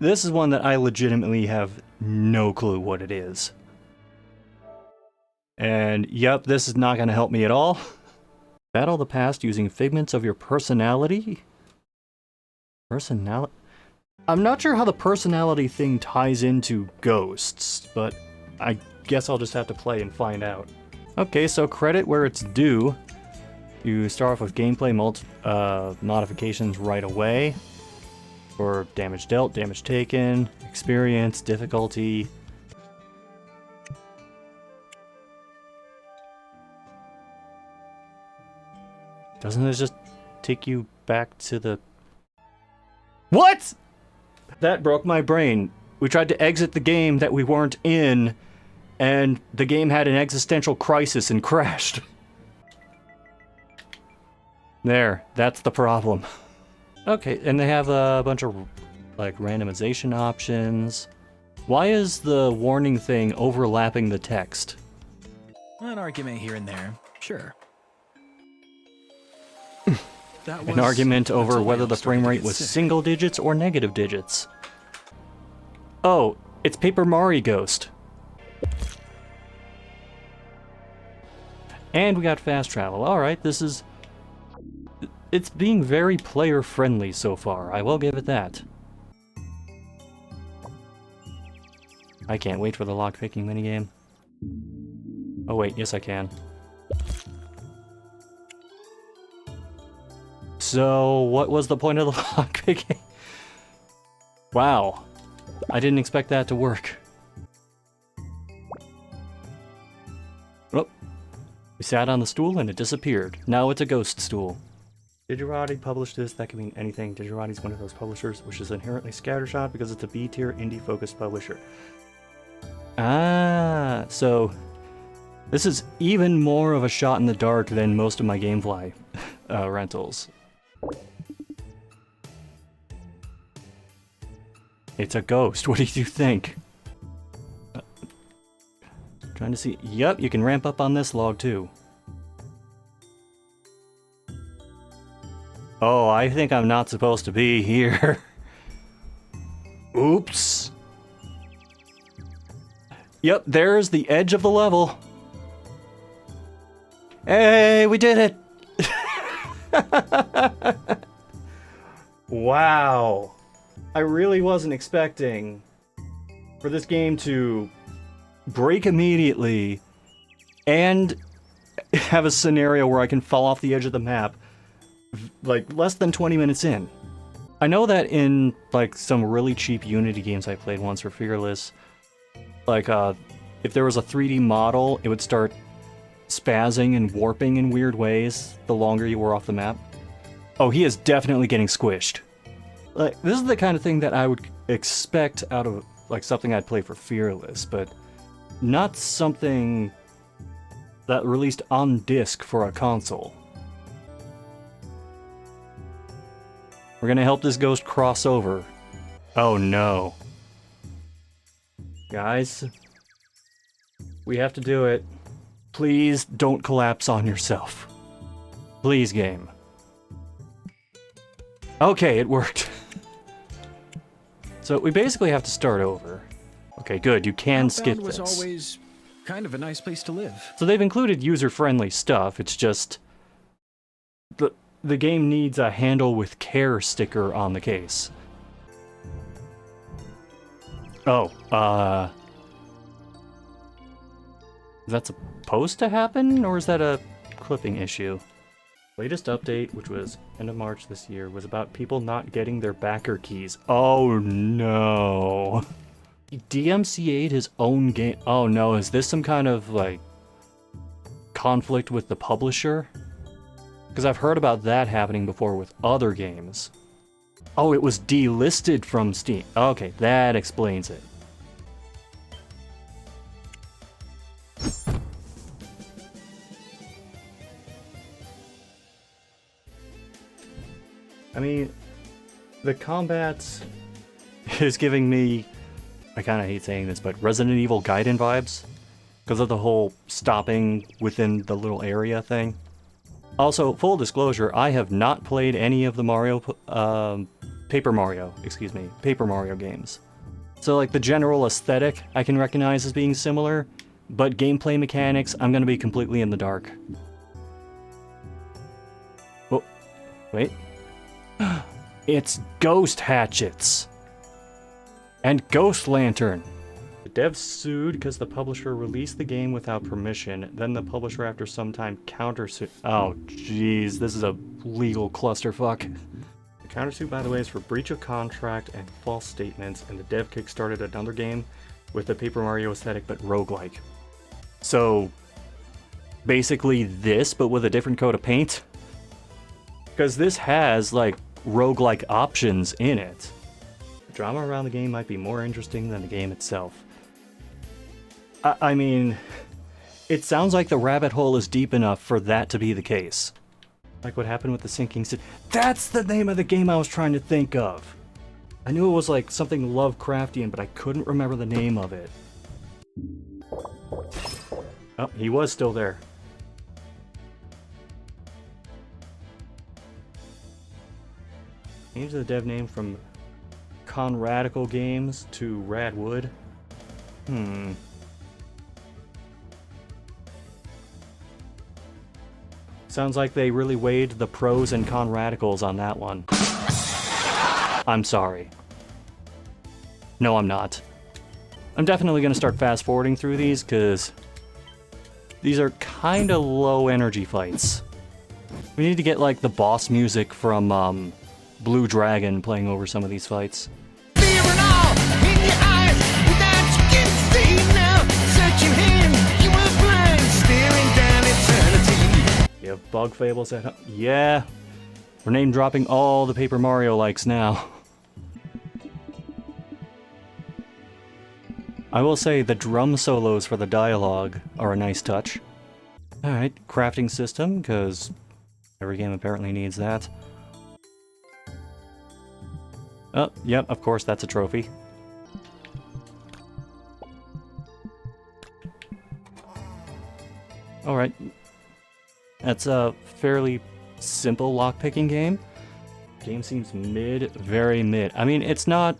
This is one that I legitimately have no clue what it is. And yep, this is not going to help me at all. Battle the past using figments of your personality? Personality? I'm not sure how the personality thing ties into ghosts, but I guess I'll just have to play and find out. Okay, so credit where it's due. You start off with gameplay modifications right away. For damage dealt, damage taken, experience, difficulty. Doesn't it just take you back to the... What?! That broke my brain. We tried to exit the game that we weren't in, and the game had an existential crisis and crashed. There, that's the problem. Okay, and they have a bunch of, like, randomization options. Why is the warning thing overlapping the text? An argument here and there, sure. An argument over whether the frame rate was single digits or negative digits. Oh, it's Paper Mario Ghost. And we got fast travel. Alright, this is... It's being very player-friendly so far, I will give it that. I can't wait for the lockpicking minigame. Oh wait, yes I can. So, what was the point of the lockpicking? Wow. I didn't expect that to work. Oh. We sat on the stool and it disappeared. Now it's a ghost stool. Digirati published this. That could mean anything. Digirati's one of those publishers which is inherently scattershot because it's a B-tier indie-focused publisher. Ah, so this is even more of a shot in the dark than most of my GameFly rentals. It's a ghost. What do you think? Trying to see. Yep, you can ramp up on this log too. Oh, I think I'm not supposed to be here. Oops. Yep, there's the edge of the level. Hey, we did it! Wow. I really wasn't expecting for this game to break immediately and have a scenario where I can fall off the edge of the map like less than 20 minutes in. I know that in like some really cheap Unity games I played once for Fearless, like if there was a 3D model, it would start spazzing and warping in weird ways the longer you were off the map. Oh, he is definitely getting squished. Like, this is the kind of thing that I would expect out of like something I'd play for Fearless, but not something that released on disc for a console. We're gonna help this ghost cross over. Oh no. Guys, we have to do it. Please don't collapse on yourself. Please, game. Okay, it worked. So we basically have to start over. Okay, good. You can skip this. Outbound was always kind of a nice place to live. So they've included user-friendly stuff. It's just the game needs a handle with care sticker on the case. Oh, is that supposed to happen, or is that a clipping issue? Latest update, which was end of March this year, was about people not getting their backer keys. Oh no. He DMCA'd his own game. Oh no, is this some kind of, like, conflict with the publisher? Because I've heard about that happening before with other games. Oh, it was delisted from Steam. Okay, that explains it. I mean, the combat is giving me, I kind of hate saying this, but Resident Evil Gaiden vibes. Because of the whole stopping within the little area thing. Also, full disclosure, I have not played any of the Mario Paper Mario, excuse me, Paper Mario games. So like the general aesthetic I can recognize as being similar, but gameplay mechanics, I'm gonna be completely in the dark. Oh, wait. It's Ghost Hatchets! And Ghost Lantern! The devs sued because the publisher released the game without permission, then the publisher after some time countersued. Oh jeez, this is a legal clusterfuck. The countersuit, by the way, is for breach of contract and false statements, and the dev kickstarted another game with the Paper Mario aesthetic but roguelike. So, basically this, but with a different coat of paint? Because this has, like, roguelike options in it. The drama around the game might be more interesting than the game itself. I mean, it sounds like the rabbit hole is deep enough for that to be the case. Like what happened with the sinking city. That's the name of the game I was trying to think of! I knew it was like something Lovecraftian, but I couldn't remember the name of it. Oh, he was still there. Change the dev name from Conradical Games to Radwood. Sounds like they really weighed the pros and con-radicals on that one. I'm sorry. No, I'm not. I'm definitely going to start fast-forwarding through these, because these are kind of low energy fights. We need to get, like, the boss music from, Blue Dragon playing over some of these fights. You have bug fables at home? Yeah. We're name dropping all the Paper Mario likes now. I will say the drum solos for the dialogue are a nice touch. Alright, crafting system, because every game apparently needs that. Oh, yep, of course that's a trophy. Alright. That's a fairly simple lockpicking game. Game seems mid, very mid. I mean, it's not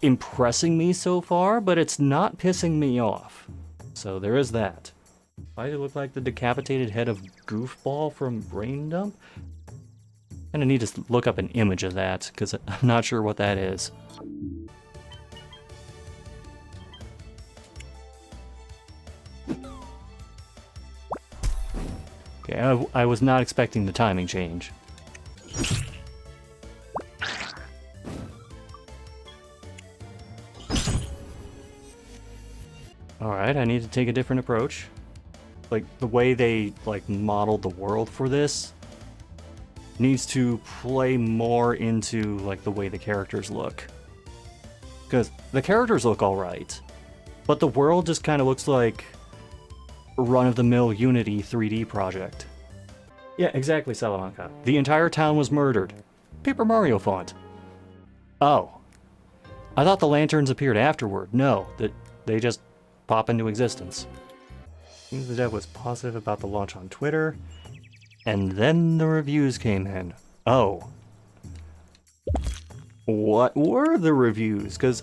impressing me so far, but it's not pissing me off. So there is that. Why does it look like the decapitated head of Goofball from Brain Dump? Kinda need to look up an image of that, because I'm not sure what that is. Okay, I was not expecting the timing change. Alright, I need to take a different approach. Like, the way they, like, modeled the world for this needs to play more into, like, the way the characters look. Because the characters look alright, but the world just kind of looks like run-of-the-mill Unity 3D project. Yeah, exactly, Salamanca. The entire town was murdered. Paper Mario font. Oh. I thought the lanterns appeared afterward. No, that they just pop into existence. Seems the dev was positive about the launch on Twitter, and then the reviews came in. Oh. What were the reviews? Because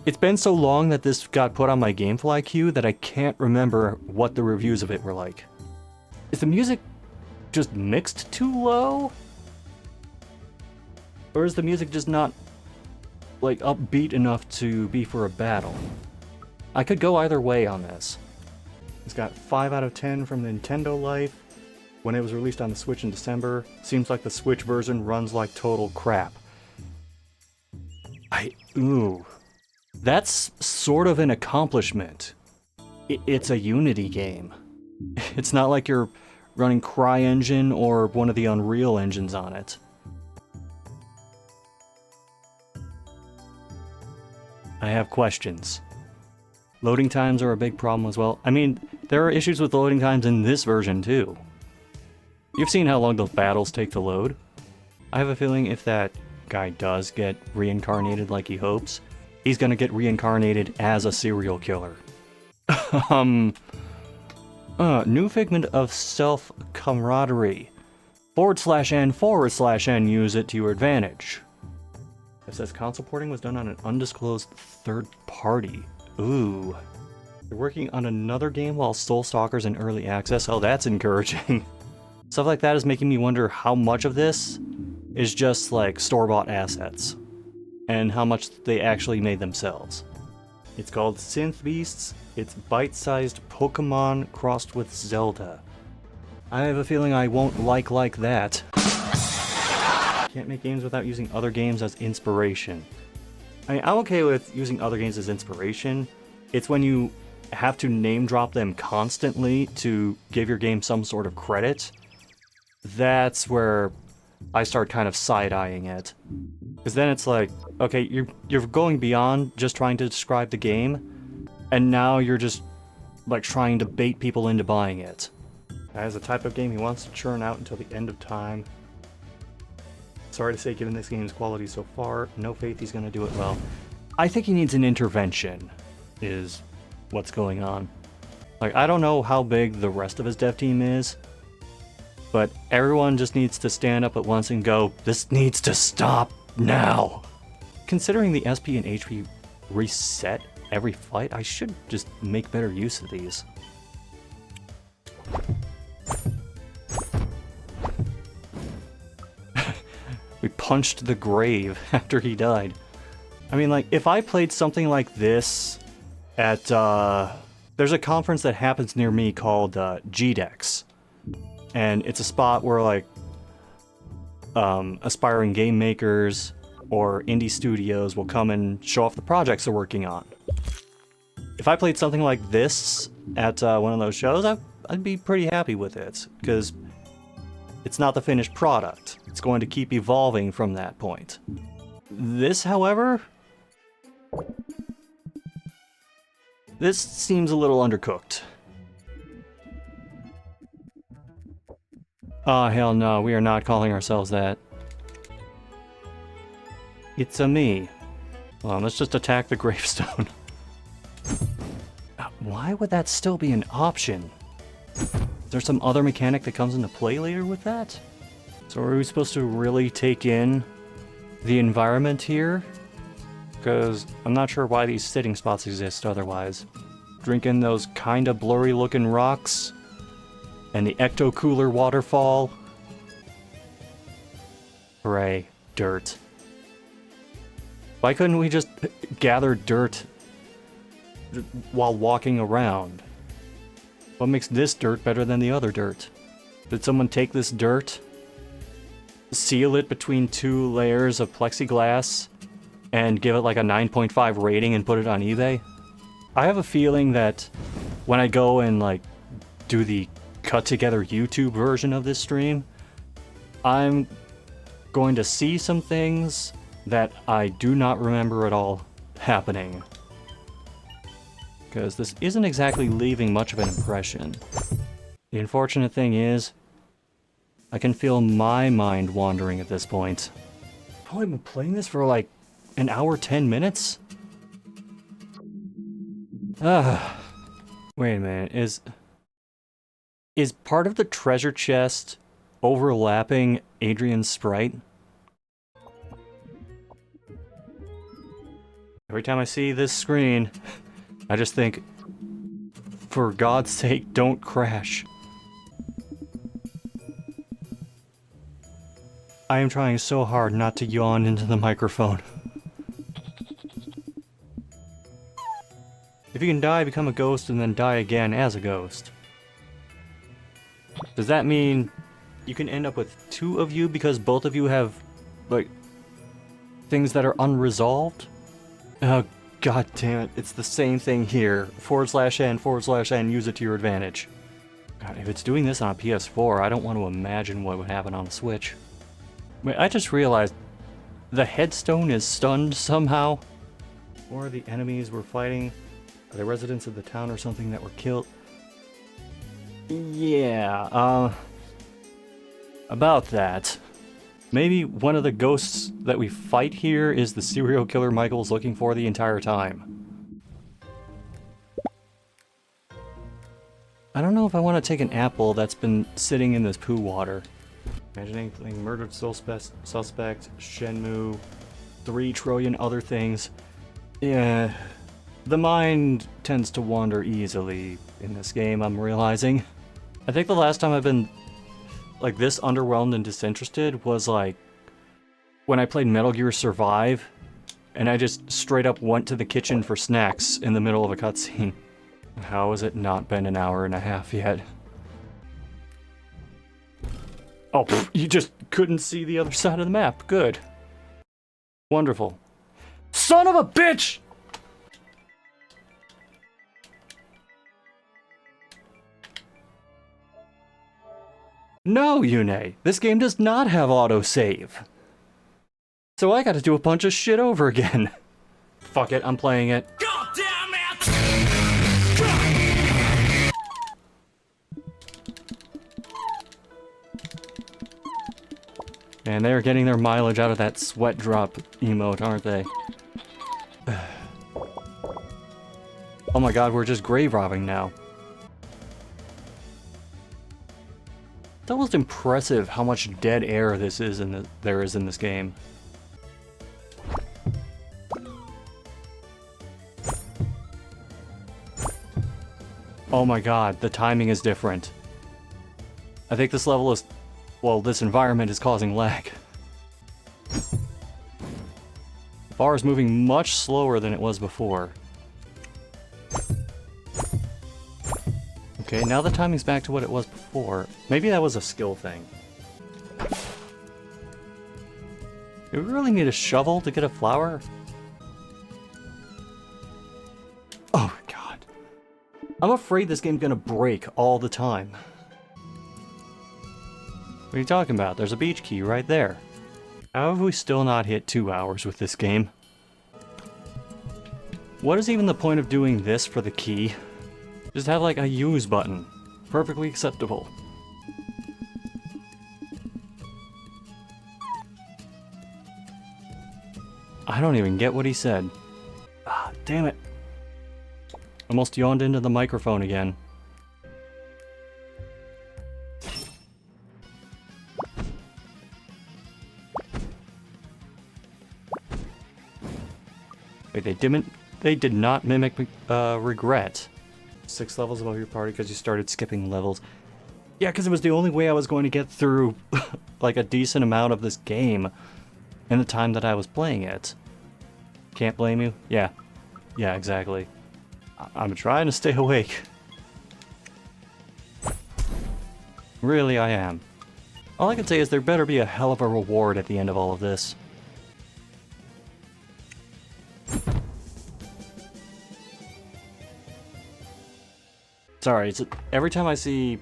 it's been so long that this got put on my GameFly queue that I can't remember what the reviews of it were like. Is the music just mixed too low? Or is the music just not, like, upbeat enough to be for a battle? I could go either way on this. It's got 5 out of 10 from Nintendo Life. When it was released on the Switch in December, seems like the Switch version runs like total crap. Ooh. That's sort of an accomplishment. It's a Unity game. It's not like you're running CryEngine or one of the Unreal engines on it. I have questions. Loading times are a big problem as well. I mean, there are issues with loading times in this version too. You've seen how long those battles take to load. I have a feeling if that guy does get reincarnated like he hopes, he's gonna get reincarnated as a serial killer. New figment of self-camaraderie. /n/n use it to your advantage. It says console porting was done on an undisclosed third party. Ooh. You're working on another game while Soul Stalker's in early access? Oh, that's encouraging. Stuff like that is making me wonder how much of this is just like store-bought assets and how much they actually made themselves. It's called Synth Beasts. It's bite-sized Pokemon crossed with Zelda. I have a feeling I won't like that. Can't make games without using other games as inspiration. I mean, I'm okay with using other games as inspiration. It's when you have to name drop them constantly to give your game some sort of credit. That's where I start kind of side-eyeing it. Because then it's like, okay, you're going beyond just trying to describe the game, and now you're just like trying to bait people into buying it. As a type of game he wants to churn out until the end of time. Sorry to say, given this game's quality so far, no faith he's gonna do it well. I think he needs an intervention, is what's going on. Like, I don't know how big the rest of his dev team is, but everyone just needs to stand up at once and go, this needs to stop now! Considering the SP and HP reset every fight, I should just make better use of these. We punched the grave after he died. I mean, like, if I played something like this at, there's a conference that happens near me called, GDEX. And it's a spot where, like, aspiring game makers or indie studios will come and show off the projects they're working on. If I played something like this at one of those shows, I'd be pretty happy with it, because it's not the finished product. It's going to keep evolving from that point. This, however, this seems a little undercooked. Oh, hell no, we are not calling ourselves that. It's a me. Well, let's just attack the gravestone. Why would that still be an option? Is there some other mechanic that comes into play later with that? So are we supposed to really take in the environment here? Because I'm not sure why these sitting spots exist otherwise. Drink in those kinda blurry looking rocks, and the ecto-cooler waterfall. Hooray, dirt. Why couldn't we just gather dirt while walking around? What makes this dirt better than the other dirt? Did someone take this dirt, seal it between two layers of plexiglass, and give it like a 9.5 rating and put it on eBay? I have a feeling that when I go and like do the cut together YouTube version of this stream, I'm going to see some things that I do not remember at all happening. Because this isn't exactly leaving much of an impression. The unfortunate thing is, I can feel my mind wandering at this point. I've probably been playing this for like an hour, 10 minutes? Wait a minute, is part of the treasure chest overlapping Adrian's sprite? Every time I see this screen, I just think, for God's sake, don't crash. I am trying so hard not to yawn into the microphone. If you can die, become a ghost, and then die again as a ghost. Does that mean you can end up with two of you because both of you have, like, things that are unresolved? Oh, god damn it, it's the same thing here. /n/n, use it to your advantage. God, if it's doing this on a PS4, I don't want to imagine what would happen on the Switch. Wait, I just realized the headstone is stunned somehow. Or the enemies we're fighting are the residents of the town or something that were killed. Yeah, about that. Maybe one of the ghosts that we fight here is the serial killer Michael's looking for the entire time. I don't know if I want to take an apple that's been sitting in this poo water. Imagining playing murdered suspect, Shenmue, 3 trillion other things. Yeah, the mind tends to wander easily in this game, I'm realizing. I think the last time I've been like this underwhelmed and disinterested was like when I played Metal Gear Survive and I just straight up went to the kitchen for snacks in the middle of a cutscene. How has it not been an hour and a half yet? Oh, you just couldn't see the other side of the map. Good. Wonderful. Son of a bitch! No, Yune. This game does not have autosave. So I gotta do a bunch of shit over again. Fuck it, I'm playing it. God damn it! And they're getting their mileage out of that sweat drop emote, aren't they? Oh my god, we're just grave robbing now. It's almost impressive how much dead air this is there is in this game. Oh my god, the timing is different. I think this level is... well, this environment is causing lag. The bar is moving much slower than it was before. Okay, now the timing's back to what it was before. Maybe that was a skill thing. Do we really need a shovel to get a flower? Oh my god. I'm afraid this game's gonna break all the time. What are you talking about? There's a beach key right there. How have we still not hit 2 hours with this game? What is even the point of doing this for the key? Just have like a use button. Perfectly acceptable. I don't even get what he said. Ah, damn it. Almost yawned into the microphone again. Wait, they did not mimic regret. 6 levels above your party because you started skipping levels. Yeah, because it was the only way I was going to get through like a decent amount of this game in the time that I was playing it. Can't blame you? Yeah. Yeah, exactly. I'm trying to stay awake. Really, I am. All I can say is there better be a hell of a reward at the end of all of this. Sorry, every time I see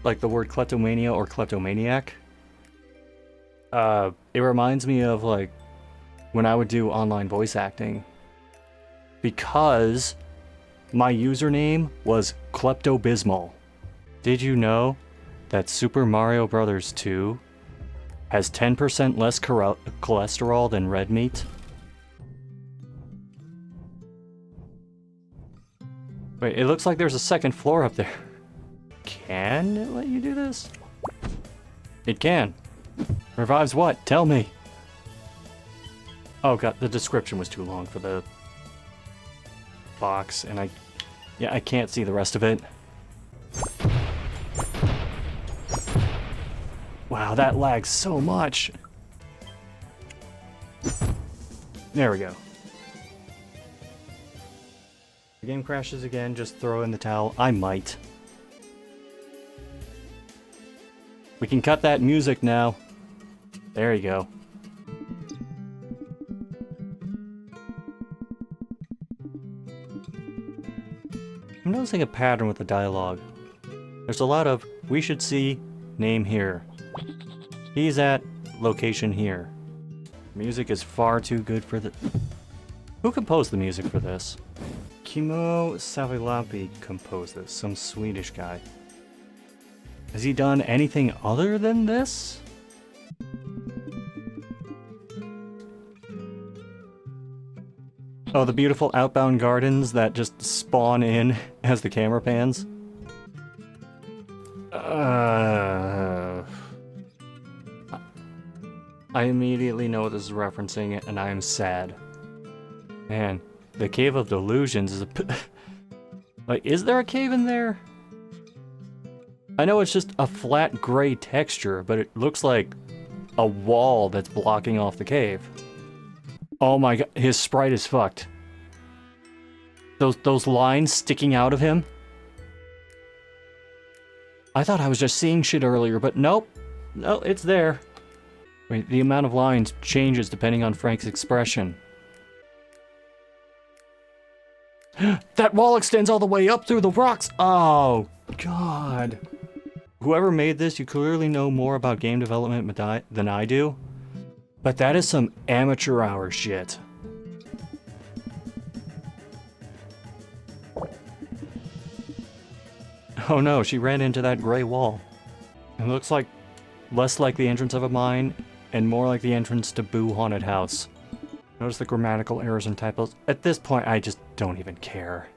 like the word kleptomania or kleptomaniac, it reminds me of like when I would do online voice acting, because my username was Kleptobismal. Did you know that Super Mario Bros. 2 has 10% less cholesterol than red meat? Wait, it looks like there's a second floor up there. Can it let you do this? It can. Revives what? Tell me. Oh god, the description was too long for the box, and I can't see the rest of it. Wow, that lags so much. There we go. The game crashes again, just throw in the towel. I might. We can cut that music now. There you go. I'm noticing a pattern with the dialogue. There's a lot of, we should see, name here. He's at location here. Music is far too good for the... Who composed the music for this? Kimmo Savilampi composed this, some Swedish guy. Has he done anything other than this? Oh, the beautiful outbound gardens that just spawn in as the camera pans. I immediately know what this is referencing, and I am sad. Man, the Cave of Delusions is a... Like, is there a cave in there? I know it's just a flat gray texture, but it looks like a wall that's blocking off the cave. Oh my god, his sprite is fucked. Those lines sticking out of him. I thought I was just seeing shit earlier, but nope. No, it's there. Wait, the amount of lines changes depending on Frank's expression. That wall extends all the way up through the rocks! Oh, God. Whoever made this, you clearly know more about game development than I do. But that is some amateur hour shit. Oh no, she ran into that gray wall. It looks like less like the entrance of a mine and more like the entrance to Boo Haunted House. Notice the grammatical errors and typos. At this point, I just don't even care.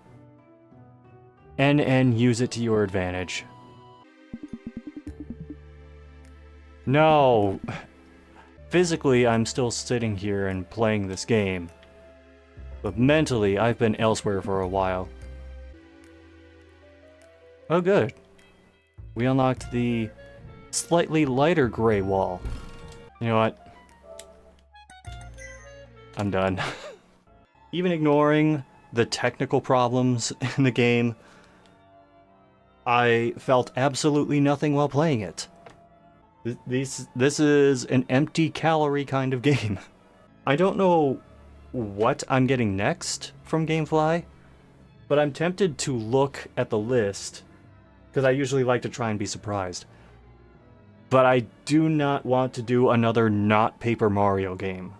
And use it to your advantage. No! Physically, I'm still sitting here and playing this game. But mentally, I've been elsewhere for a while. Oh good. We unlocked the slightly lighter gray wall. You know what? I'm done. Even ignoring the technical problems in the game, I felt absolutely nothing while playing it. This is an empty calorie kind of game. I don't know what I'm getting next from GameFly, but I'm tempted to look at the list, because I usually like to try and be surprised. But I do not want to do another not Paper Mario game.